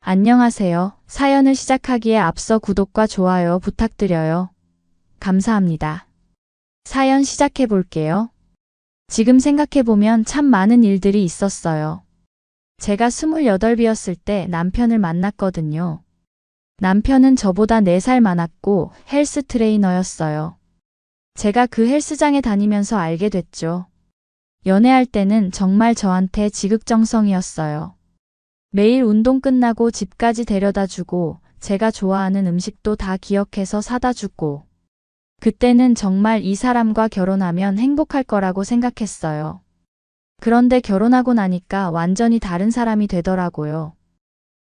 안녕하세요. 사연을 시작하기에 앞서 구독과 좋아요 부탁드려요. 감사합니다. 사연 시작해 볼게요. 지금 생각해보면 참 많은 일들이 있었어요. 제가 28이었을 때 남편을 만났거든요. 남편은 저보다 4살 많았고 헬스 트레이너였어요. 제가 그 헬스장에 다니면서 알게 됐죠. 연애할 때는 정말 저한테 지극정성이었어요. 매일 운동 끝나고 집까지 데려다 주고 제가 좋아하는 음식도 다 기억해서 사다 주고 그때는 정말 이 사람과 결혼하면 행복할 거라고 생각했어요. 그런데 결혼하고 나니까 완전히 다른 사람이 되더라고요.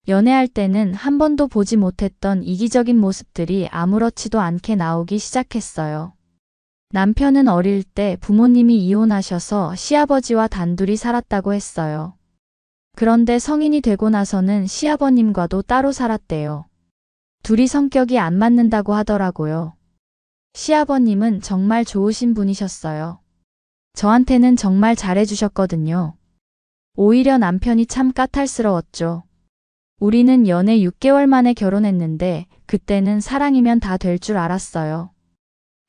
연애할 때는 한 번도 보지 못했던 이기적인 모습들이 아무렇지도 않게 나오기 시작했어요. 남편은 어릴 때 부모님이 이혼하셔서 시아버지와 단둘이 살았다고 했어요. 그런데 성인이 되고 나서는 시아버님과도 따로 살았대요. 둘이 성격이 안 맞는다고 하더라고요. 시아버님은 정말 좋으신 분이셨어요. 저한테는 정말 잘해주셨거든요. 오히려 남편이 참 까탈스러웠죠. 우리는 연애 6개월 만에 결혼했는데 그때는 사랑이면 다 될 줄 알았어요.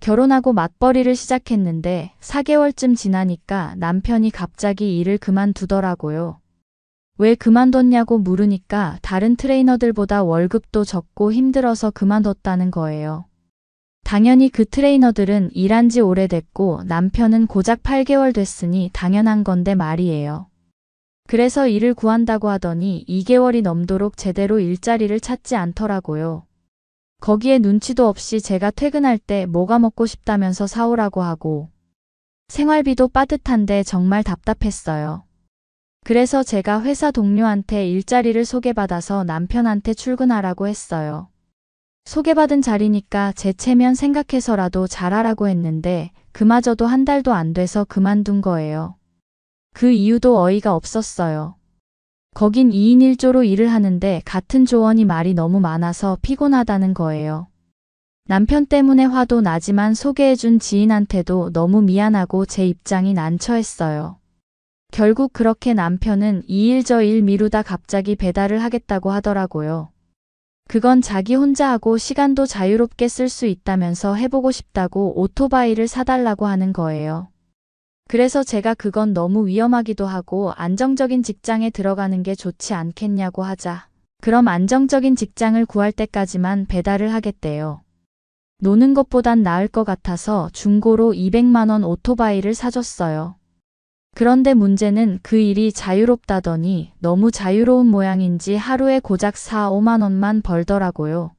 결혼하고 맞벌이를 시작했는데 4개월쯤 지나니까 남편이 갑자기 일을 그만두더라고요. 왜 그만뒀냐고 물으니까 다른 트레이너들보다 월급도 적고 힘들어서 그만뒀다는 거예요. 당연히 그 트레이너들은 일한 지 오래됐고 남편은 고작 8개월 됐으니 당연한 건데 말이에요. 그래서 일을 구한다고 하더니 2개월이 넘도록 제대로 일자리를 찾지 않더라고요. 거기에 눈치도 없이 제가 퇴근할 때 뭐가 먹고 싶다면서 사오라고 하고 생활비도 빠듯한데 정말 답답했어요. 그래서 제가 회사 동료한테 일자리를 소개받아서 남편한테 출근하라고 했어요. 소개받은 자리니까 제 체면 생각해서라도 잘하라고 했는데 그마저도 한 달도 안 돼서 그만둔 거예요. 그 이유도 어이가 없었어요. 거긴 2인 1조로 일을 하는데 같은 조원이 말이 너무 많아서 피곤하다는 거예요. 남편 때문에 화도 나지만 소개해준 지인한테도 너무 미안하고 제 입장이 난처했어요. 결국 그렇게 남편은 이 일 저 일 미루다 갑자기 배달을 하겠다고 하더라고요. 그건 자기 혼자 하고 시간도 자유롭게 쓸 수 있다면서 해보고 싶다고 오토바이를 사달라고 하는 거예요. 그래서 제가 그건 너무 위험하기도 하고 안정적인 직장에 들어가는 게 좋지 않겠냐고 하자. 그럼 안정적인 직장을 구할 때까지만 배달을 하겠대요. 노는 것보단 나을 것 같아서 중고로 200만 원 오토바이를 사줬어요. 그런데 문제는 그 일이 자유롭다더니 너무 자유로운 모양인지 하루에 고작 4, 5만 원만 벌더라고요.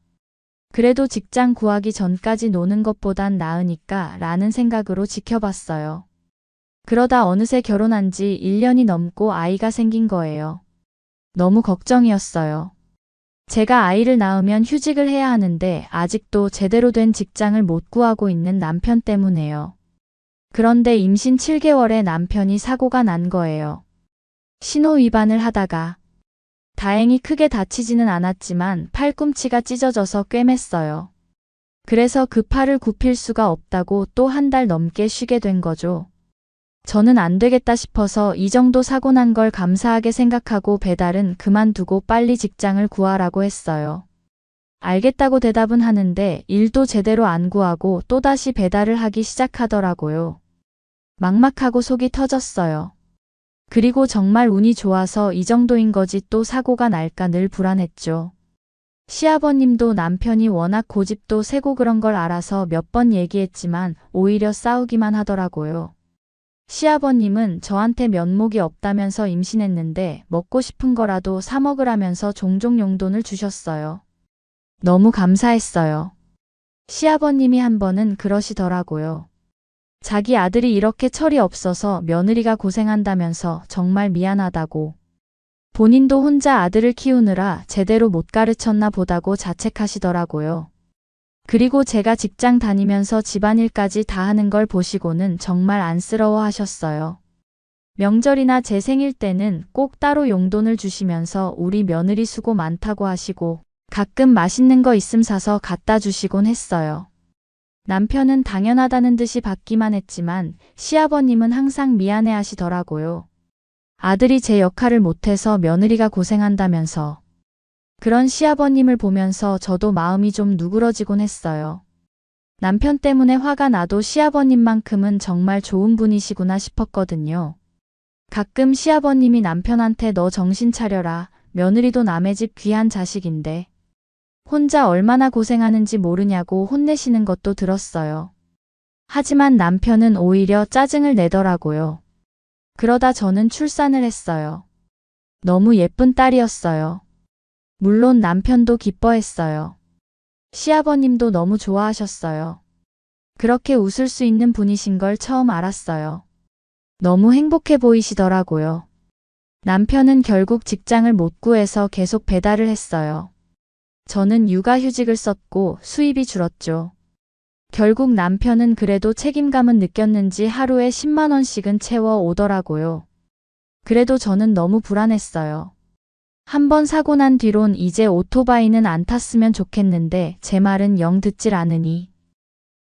그래도 직장 구하기 전까지 노는 것보단 나으니까 라는 생각으로 지켜봤어요. 그러다 어느새 결혼한 지 1년이 넘고 아이가 생긴 거예요. 너무 걱정이었어요. 제가 아이를 낳으면 휴직을 해야 하는데 아직도 제대로 된 직장을 못 구하고 있는 남편 때문에요. 그런데 임신 7개월에 남편이 사고가 난 거예요. 신호 위반을 하다가 다행히 크게 다치지는 않았지만 팔꿈치가 찢어져서 꿰맸어요. 그래서 그 팔을 굽힐 수가 없다고 또 한 달 넘게 쉬게 된 거죠. 저는 안 되겠다 싶어서 이 정도 사고 난 걸 감사하게 생각하고 배달은 그만두고 빨리 직장을 구하라고 했어요. 알겠다고 대답은 하는데 일도 제대로 안 구하고 또다시 배달을 하기 시작하더라고요. 막막하고 속이 터졌어요. 그리고 정말 운이 좋아서 이 정도인 거지 또 사고가 날까 늘 불안했죠. 시아버님도 남편이 워낙 고집도 세고 그런 걸 알아서 몇 번 얘기했지만 오히려 싸우기만 하더라고요. 시아버님은 저한테 면목이 없다면서 임신했는데 먹고 싶은 거라도 사 먹으라면서 종종 용돈을 주셨어요. 너무 감사했어요. 시아버님이 한 번은 그러시더라고요. 자기 아들이 이렇게 철이 없어서 며느리가 고생한다면서 정말 미안하다고. 본인도 혼자 아들을 키우느라 제대로 못 가르쳤나 보다고 자책하시더라고요. 그리고 제가 직장 다니면서 집안일까지 다 하는 걸 보시고는 정말 안쓰러워 하셨어요. 명절이나 제 생일 때는 꼭 따로 용돈을 주시면서 우리 며느리 수고 많다고 하시고 가끔 맛있는 거 있음 사서 갖다 주시곤 했어요. 남편은 당연하다는 듯이 받기만 했지만 시아버님은 항상 미안해 하시더라고요. 아들이 제 역할을 못해서 며느리가 고생한다면서. 그런 시아버님을 보면서 저도 마음이 좀 누그러지곤 했어요. 남편 때문에 화가 나도 시아버님만큼은 정말 좋은 분이시구나 싶었거든요. 가끔 시아버님이 남편한테 너 정신 차려라. 며느리도 남의 집 귀한 자식인데 혼자 얼마나 고생하는지 모르냐고 혼내시는 것도 들었어요. 하지만 남편은 오히려 짜증을 내더라고요. 그러다 저는 출산을 했어요. 너무 예쁜 딸이었어요. 물론 남편도 기뻐했어요. 시아버님도 너무 좋아하셨어요. 그렇게 웃을 수 있는 분이신 걸 처음 알았어요. 너무 행복해 보이시더라고요. 남편은 결국 직장을 못 구해서 계속 배달을 했어요. 저는 육아휴직을 썼고 수입이 줄었죠. 결국 남편은 그래도 책임감은 느꼈는지 하루에 10만 원씩은 채워 오더라고요. 그래도 저는 너무 불안했어요. 한 번 사고 난 뒤론 이제 오토바이는 안 탔으면 좋겠는데 제 말은 영 듣질 않으니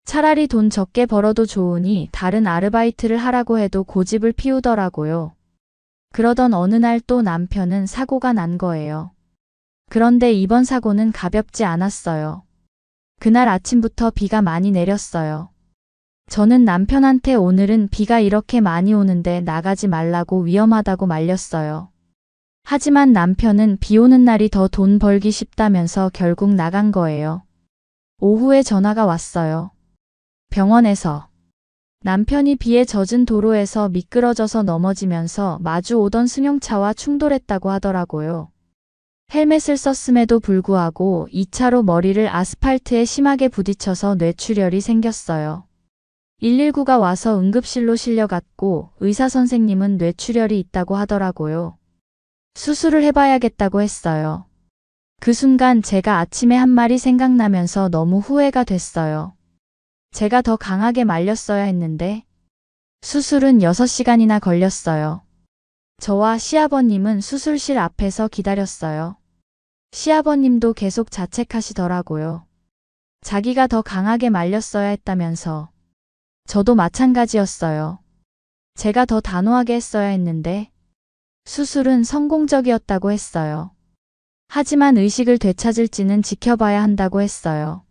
차라리 돈 적게 벌어도 좋으니 다른 아르바이트를 하라고 해도 고집을 피우더라고요. 그러던 어느 날 또 남편은 사고가 난 거예요. 그런데 이번 사고는 가볍지 않았어요. 그날 아침부터 비가 많이 내렸어요. 저는 남편한테 오늘은 비가 이렇게 많이 오는데 나가지 말라고 위험하다고 말렸어요. 하지만 남편은 비 오는 날이 더 돈 벌기 쉽다면서 결국 나간 거예요. 오후에 전화가 왔어요. 병원에서 남편이 비에 젖은 도로에서 미끄러져서 넘어지면서 마주 오던 승용차와 충돌했다고 하더라고요. 헬멧을 썼음에도 불구하고 2차로 머리를 아스팔트에 심하게 부딪혀서 뇌출혈이 생겼어요. 119가 와서 응급실로 실려갔고 의사 선생님은 뇌출혈이 있다고 하더라고요. 수술을 해봐야겠다고 했어요. 그 순간 제가 아침에 한 말이 생각나면서 너무 후회가 됐어요. 제가 더 강하게 말렸어야 했는데 수술은 6시간이나 걸렸어요. 저와 시아버님은 수술실 앞에서 기다렸어요. 시아버님도 계속 자책하시더라고요. 자기가 더 강하게 말렸어야 했다면서. 저도 마찬가지였어요. 제가 더 단호하게 했어야 했는데 수술은 성공적이었다고 했어요. 하지만 의식을 되찾을지는 지켜봐야 한다고 했어요.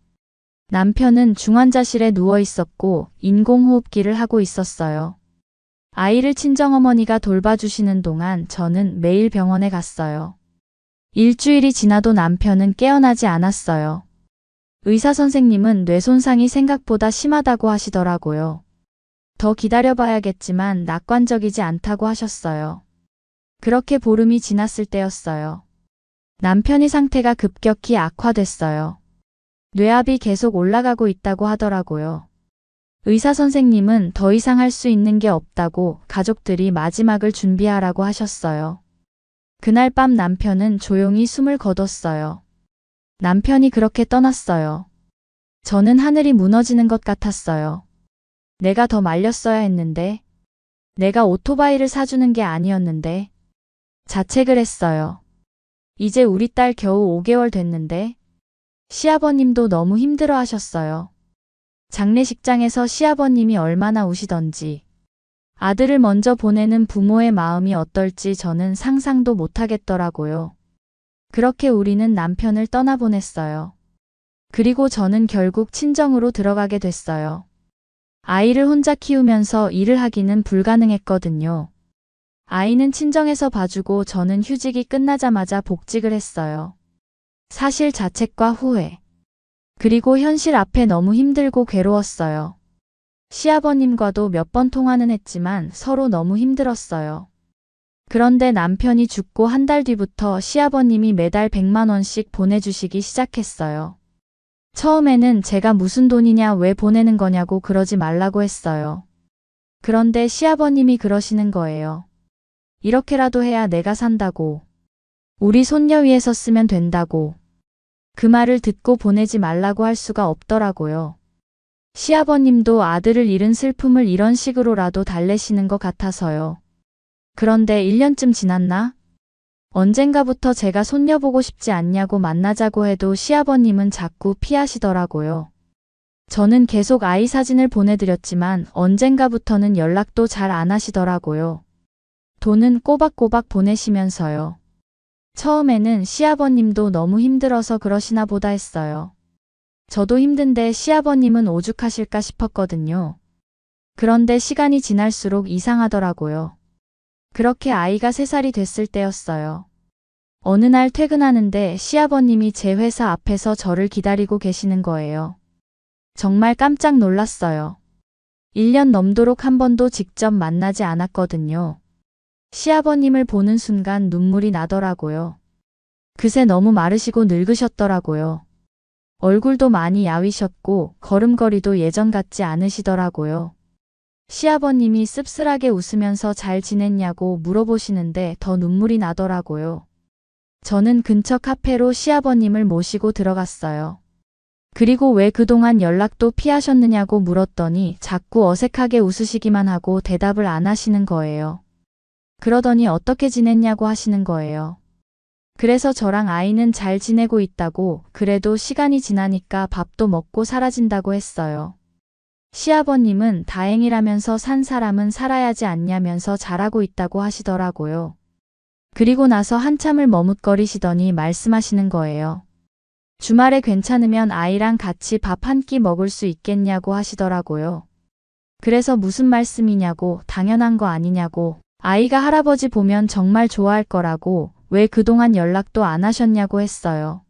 남편은 중환자실에 누워 있었고 인공호흡기를 하고 있었어요. 아이를 친정어머니가 돌봐주시는 동안 저는 매일 병원에 갔어요. 일주일이 지나도 남편은 깨어나지 않았어요. 의사 선생님은 뇌 손상이 생각보다 심하다고 하시더라고요. 더 기다려봐야겠지만 낙관적이지 않다고 하셨어요. 그렇게 보름이 지났을 때였어요. 남편의 상태가 급격히 악화됐어요. 뇌압이 계속 올라가고 있다고 하더라고요. 의사 선생님은 더 이상 할 수 있는 게 없다고 가족들이 마지막을 준비하라고 하셨어요. 그날 밤 남편은 조용히 숨을 거뒀어요. 남편이 그렇게 떠났어요. 저는 하늘이 무너지는 것 같았어요. 내가 더 말렸어야 했는데, 내가 오토바이를 사주는 게 아니었는데, 자책을 했어요. 이제 우리 딸 겨우 5개월 됐는데, 시아버님도 너무 힘들어 하셨어요. 장례식장에서 시아버님이 얼마나 우시던지, 아들을 먼저 보내는 부모의 마음이 어떨지 저는 상상도 못하겠더라고요. 그렇게 우리는 남편을 떠나보냈어요. 그리고 저는 결국 친정으로 들어가게 됐어요. 아이를 혼자 키우면서 일을 하기는 불가능했거든요. 아이는 친정에서 봐주고 저는 휴직이 끝나자마자 복직을 했어요. 사실 자책과 후회, 그리고 현실 앞에 너무 힘들고 괴로웠어요. 시아버님과도 몇 번 통화는 했지만 서로 너무 힘들었어요. 그런데 남편이 죽고 한 달 뒤부터 시아버님이 매달 100만 원씩 보내주시기 시작했어요. 처음에는 제가 무슨 돈이냐 왜 보내는 거냐고 그러지 말라고 했어요. 그런데 시아버님이 그러시는 거예요. 이렇게라도 해야 내가 산다고. 우리 손녀 위해서 쓰면 된다고. 그 말을 듣고 보내지 말라고 할 수가 없더라고요. 시아버님도 아들을 잃은 슬픔을 이런 식으로라도 달래시는 것 같아서요. 그런데 1년쯤 지났나? 언젠가부터 제가 손녀 보고 싶지 않냐고 만나자고 해도 시아버님은 자꾸 피하시더라고요. 저는 계속 아이 사진을 보내드렸지만 언젠가부터는 연락도 잘 안 하시더라고요. 돈은 꼬박꼬박 보내시면서요. 처음에는 시아버님도 너무 힘들어서 그러시나 보다 했어요. 저도 힘든데 시아버님은 오죽하실까 싶었거든요. 그런데 시간이 지날수록 이상하더라고요. 그렇게 아이가 3살이 됐을 때였어요. 어느 날 퇴근하는데 시아버님이 제 회사 앞에서 저를 기다리고 계시는 거예요. 정말 깜짝 놀랐어요. 1년 넘도록 한 번도 직접 만나지 않았거든요. 시아버님을 보는 순간 눈물이 나더라고요. 그새 너무 마르시고 늙으셨더라고요. 얼굴도 많이 야위셨고 걸음걸이도 예전 같지 않으시더라고요. 시아버님이 씁쓸하게 웃으면서 잘 지냈냐고 물어보시는데 더 눈물이 나더라고요. 저는 근처 카페로 시아버님을 모시고 들어갔어요. 그리고 왜 그동안 연락도 피하셨느냐고 물었더니 자꾸 어색하게 웃으시기만 하고 대답을 안 하시는 거예요. 그러더니 어떻게 지냈냐고 하시는 거예요. 그래서 저랑 아이는 잘 지내고 있다고, 그래도 시간이 지나니까 밥도 먹고 사라진다고 했어요. 시아버님은 다행이라면서 산 사람은 살아야지 않냐면서 잘하고 있다고 하시더라고요. 그리고 나서 한참을 머뭇거리시더니 말씀하시는 거예요. 주말에 괜찮으면 아이랑 같이 밥 한 끼 먹을 수 있겠냐고 하시더라고요. 그래서 무슨 말씀이냐고, 당연한 거 아니냐고, 아이가 할아버지 보면 정말 좋아할 거라고, 왜 그동안 연락도 안 하셨냐고 했어요.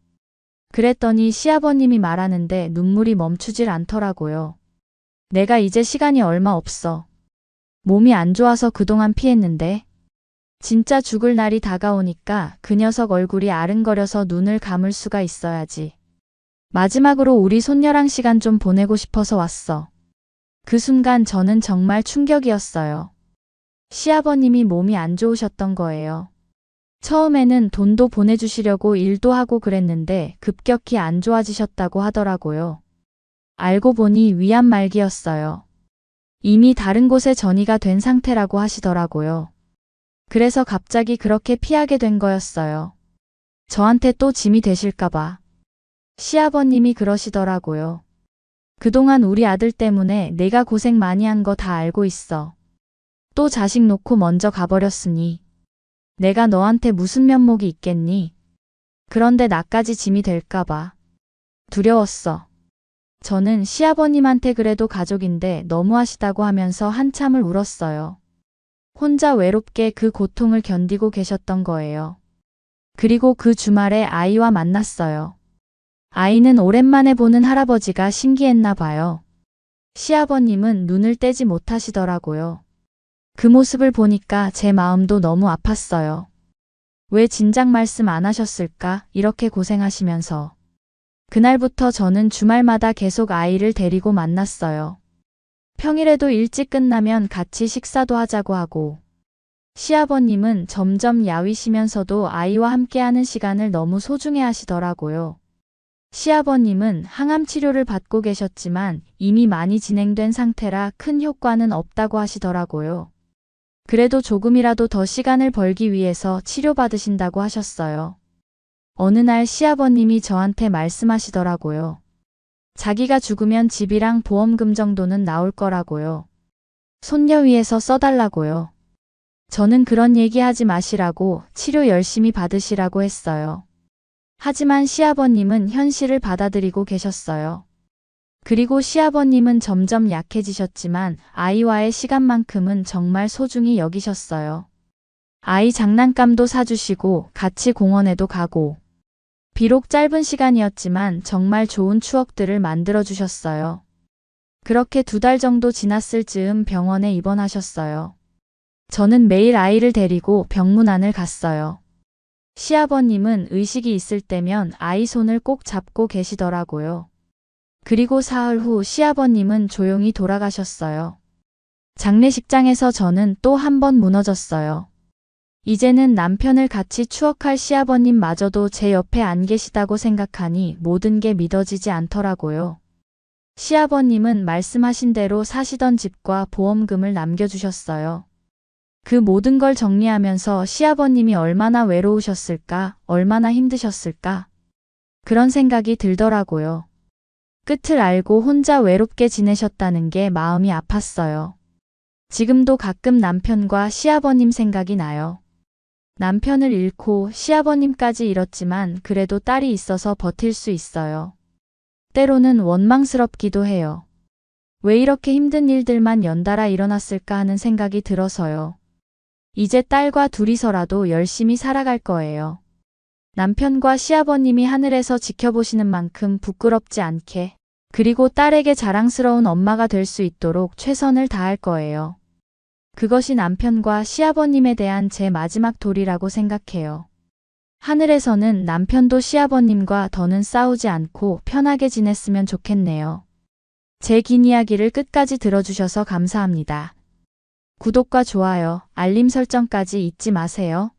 그랬더니 시아버님이 말하는데 눈물이 멈추질 않더라고요. 내가 이제 시간이 얼마 없어. 몸이 안 좋아서 그동안 피했는데. 진짜 죽을 날이 다가오니까 그 녀석 얼굴이 아른거려서 눈을 감을 수가 있어야지. 마지막으로 우리 손녀랑 시간 좀 보내고 싶어서 왔어. 그 순간 저는 정말 충격이었어요. 시아버님이 몸이 안 좋으셨던 거예요. 처음에는 돈도 보내주시려고 일도 하고 그랬는데 급격히 안 좋아지셨다고 하더라고요. 알고 보니 위암 말기였어요. 이미 다른 곳에 전이가 된 상태라고 하시더라고요. 그래서 갑자기 그렇게 피하게 된 거였어요. 저한테 또 짐이 되실까봐. 시아버님이 그러시더라고요. 그동안 우리 아들 때문에 내가 고생 많이 한 거 다 알고 있어. 또 자식 놓고 먼저 가버렸으니. 내가 너한테 무슨 면목이 있겠니? 그런데 나까지 짐이 될까봐. 두려웠어. 저는 시아버님한테 그래도 가족인데 너무하시다고 하면서 한참을 울었어요. 혼자 외롭게 그 고통을 견디고 계셨던 거예요. 그리고 그 주말에 아이와 만났어요. 아이는 오랜만에 보는 할아버지가 신기했나 봐요. 시아버님은 눈을 떼지 못하시더라고요. 그 모습을 보니까 제 마음도 너무 아팠어요. 왜 진작 말씀 안 하셨을까? 이렇게 고생하시면서. 그날부터 저는 주말마다 계속 아이를 데리고 만났어요. 평일에도 일찍 끝나면 같이 식사도 하자고 하고. 시아버님은 점점 야위시면서도 아이와 함께하는 시간을 너무 소중해 하시더라고요. 시아버님은 항암 치료를 받고 계셨지만 이미 많이 진행된 상태라 큰 효과는 없다고 하시더라고요. 그래도 조금이라도 더 시간을 벌기 위해서 치료받으신다고 하셨어요. 어느 날 시아버님이 저한테 말씀하시더라고요. 자기가 죽으면 집이랑 보험금 정도는 나올 거라고요. 손녀 위해서 써달라고요. 저는 그런 얘기하지 마시라고, 치료 열심히 받으시라고 했어요. 하지만 시아버님은 현실을 받아들이고 계셨어요. 그리고 시아버님은 점점 약해지셨지만 아이와의 시간만큼은 정말 소중히 여기셨어요. 아이 장난감도 사주시고 같이 공원에도 가고. 비록 짧은 시간이었지만 정말 좋은 추억들을 만들어 주셨어요. 그렇게 2달 정도 지났을 즈음 병원에 입원하셨어요. 저는 매일 아이를 데리고 병문안을 갔어요. 시아버님은 의식이 있을 때면 아이 손을 꼭 잡고 계시더라고요. 그리고 사흘 후 시아버님은 조용히 돌아가셨어요. 장례식장에서 저는 또 한 번 무너졌어요. 이제는 남편을 같이 추억할 시아버님마저도 제 옆에 안 계시다고 생각하니 모든 게 믿어지지 않더라고요. 시아버님은 말씀하신 대로 사시던 집과 보험금을 남겨주셨어요. 그 모든 걸 정리하면서 시아버님이 얼마나 외로우셨을까, 얼마나 힘드셨을까. 그런 생각이 들더라고요. 끝을 알고 혼자 외롭게 지내셨다는 게 마음이 아팠어요. 지금도 가끔 남편과 시아버님 생각이 나요. 남편을 잃고 시아버님까지 잃었지만 그래도 딸이 있어서 버틸 수 있어요. 때로는 원망스럽기도 해요. 왜 이렇게 힘든 일들만 연달아 일어났을까 하는 생각이 들어서요. 이제 딸과 둘이서라도 열심히 살아갈 거예요. 남편과 시아버님이 하늘에서 지켜보시는 만큼 부끄럽지 않게, 그리고 딸에게 자랑스러운 엄마가 될 수 있도록 최선을 다할 거예요. 그것이 남편과 시아버님에 대한 제 마지막 도리라고 생각해요. 하늘에서는 남편도 시아버님과 더는 싸우지 않고 편하게 지냈으면 좋겠네요. 제 긴 이야기를 끝까지 들어주셔서 감사합니다. 구독과 좋아요, 알림 설정까지 잊지 마세요.